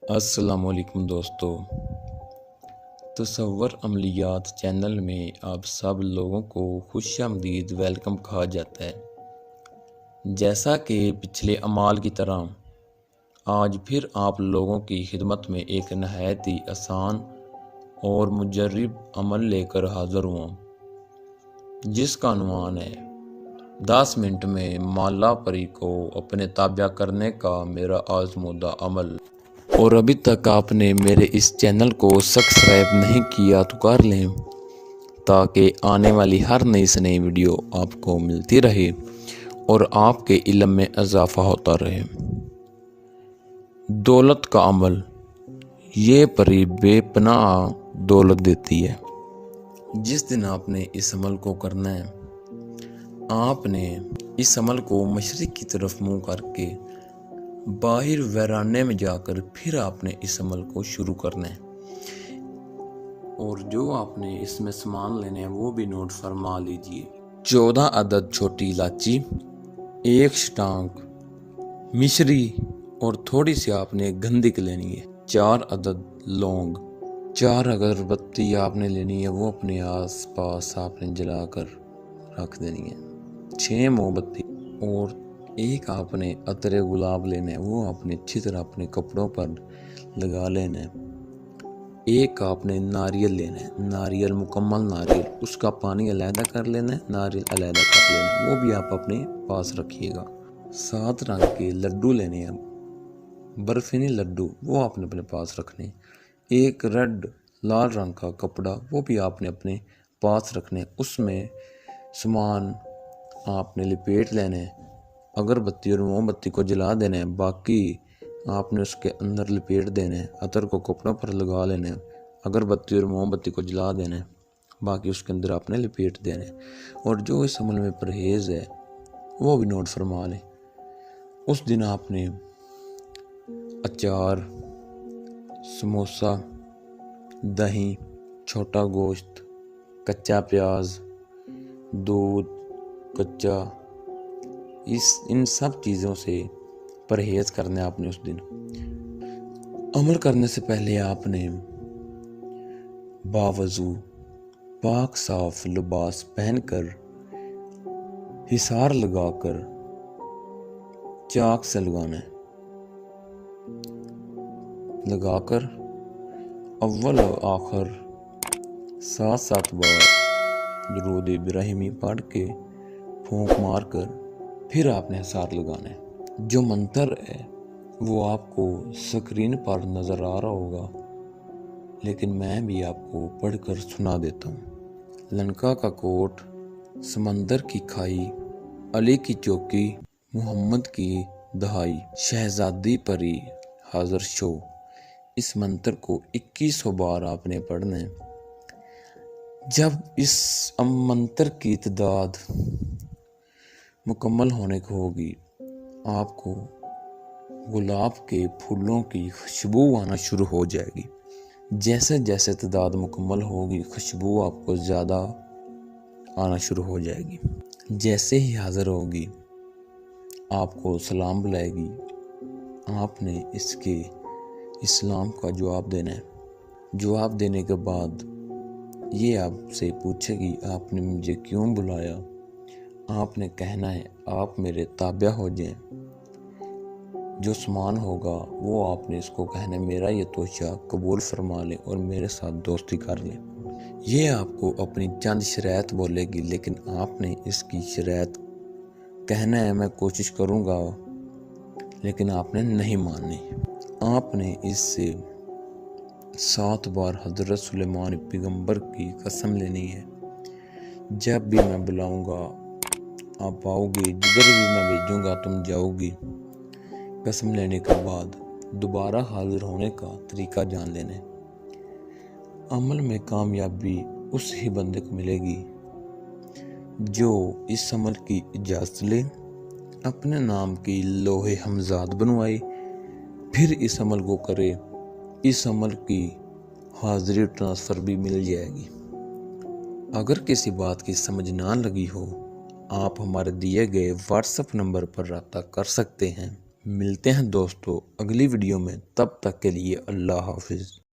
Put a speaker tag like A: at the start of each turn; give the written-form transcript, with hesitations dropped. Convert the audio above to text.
A: السلام علیکم دوستو، تصور عملیات چینل میں آپ سب لوگوں کو خوش آمدید ویلکم کہا جاتا ہے۔ جیسا کہ پچھلے اعمال کی طرح آج پھر آپ لوگوں کی خدمت میں ایک نہایت ہی آسان اور مجرب عمل لے کر حاضر ہوا، جس کا عنوان ہے 10 منٹ میں مالا پری کو اپنے تابع کرنے کا میرا آزمودہ عمل۔ اور ابھی تک آپ نے میرے اس چینل کو سبسکرائب نہیں کیا تو کر لیں، تاکہ آنے والی ہر نئی سے نئی ویڈیو آپ کو ملتی رہے اور آپ کے علم میں اضافہ ہوتا رہے۔ دولت کا عمل، یہ پری بے پناہ دولت دیتی ہے۔ جس دن آپ نے اس عمل کو کرنا ہے، آپ نے اس عمل کو مشرق کی طرف منہ کر کے باہر ویرانے میں جا کر پھر آپ نے اس عمل کو شروع کرنا ہے، اور جو آپ نے اس میں سامان لینے ہیں وہ بھی نوٹ فرما لیجئے۔ 14 عدد چھوٹی الائچی، 1 شٹانک مشری اور تھوڑی سی آپ نے گندھک لینی ہے، 4 عدد لونگ، 4 اگربتی آپ نے لینی ہے، وہ اپنے آس پاس آپ نے جلا کر رکھ دینی ہے، 6 موم بتی، اور 1 آپ نے عطر گلاب لینا ہے، وہ اپنے اچھی طرح اپنے کپڑوں پر لگا لینا ہے۔ 1 آپ نے ناریل لینا ہے، ناریل مکمل ناریل، اس کا پانی علیحدہ کر لینا ہے، ناریل علیحدہ کر لینا ہے، وہ بھی آپ اپنے پاس رکھیے گا۔ 7 رنگ کے لڈو لینے ہیں، برفینی لڈو، وہ آپ نے اپنے پاس رکھنے ہیں۔ 1 ریڈ لال رنگ کا کپڑا، وہ بھی آپ نے اپنے پاس رکھنے ہیں، اس میں سامان آپ نے لپیٹ لینے ہیں، اگربتی اور موم بتی کو جلا دینا ہے، باقی آپ نے اس کے اندر لپیٹ دینا ہے، عطر کو کپڑوں پر لگا لینا ہے، اگربتی اور موم بتی کو جلا دینا ہے، باقی اس کے اندر آپ نے لپیٹ دینا ہے۔ اور جو اس عمل میں پرہیز ہے وہ بھی نوٹ فرما لیں۔ اس دن آپ نے اچار، سموسہ، دہی، چھوٹا گوشت، کچا پیاز، دودھ کچا، ان سب چیزوں سے پرہیز کرنا ہے آپ نے۔ اس دن عمل کرنے سے پہلے آپ نے باوضو پاک صاف لباس پہن کر، حصار لگا کر چاک سے لگانا ہے، لگا کر اول و آخر 7 بار درود ابراہیمی پڑھ کے پھونک مار کر پھر آپ نے حصار لگانا ہے۔ جو منتر ہے وہ آپ کو سکرین پر نظر آ رہا ہوگا، لیکن میں بھی آپ کو پڑھ کر سنا دیتا ہوں۔ لنکا کا کوٹ، سمندر کی کھائی، علی کی چوکی، محمد کی دہائی، شہزادی پری حاضر شو۔ اس منتر کو 2100 بار آپ نے پڑھنا ہے۔ جب اس منتر کی تعداد مکمل ہونے کو ہوگی، آپ کو گلاب کے پھولوں کی خوشبو آنا شروع ہو جائے گی۔ جیسے جیسے تعداد مکمل ہوگی، خوشبو آپ کو زیادہ آنا شروع ہو جائے گی۔ جیسے ہی حاضر ہوگی، آپ کو سلام بلائے گی، آپ نے اس کے اسلام کا جواب دینا ہے۔ جواب دینے کے بعد یہ آپ سے پوچھے گی آپ نے مجھے کیوں بلایا، آپ نے کہنا ہے آپ میرے تابع ہو جائیں۔ جو سامان ہوگا وہ آپ نے اس کو کہنا ہے میرا یہ توشہ قبول فرما لیں اور میرے ساتھ دوستی کر لیں۔ یہ آپ کو اپنی چند شرائط بولے گی، لیکن آپ نے اس کی شرائط کہنا ہے میں کوشش کروں گا، لیکن آپ نے نہیں ماننی۔ آپ نے اس سے 7 بار حضرت سلیمان پیغمبر کی قسم لینی ہے، جب بھی میں بلاؤں گا آپ آؤ گی، جدھر بھی میں بھیجوں گا تم جاؤ گی۔ قسم لینے کے بعد دوبارہ حاضر ہونے کا طریقہ جان لینا ہے۔ عمل میں کامیابی اس ہی بندے کو ملے گی جو اس عمل کی اجازت لے، اپنے نام کی لوح ہمزاد بنوائے، پھر اس عمل کو کرے، اس عمل کی حاضری ٹرانسفر بھی مل جائے گی۔ اگر کسی بات کی سمجھ نہ لگی ہو، آپ ہمارے دیے گئے واٹس ایپ نمبر پر رابطہ کر سکتے ہیں۔ ملتے ہیں دوستو اگلی ویڈیو میں، تب تک کے لیے اللہ حافظ۔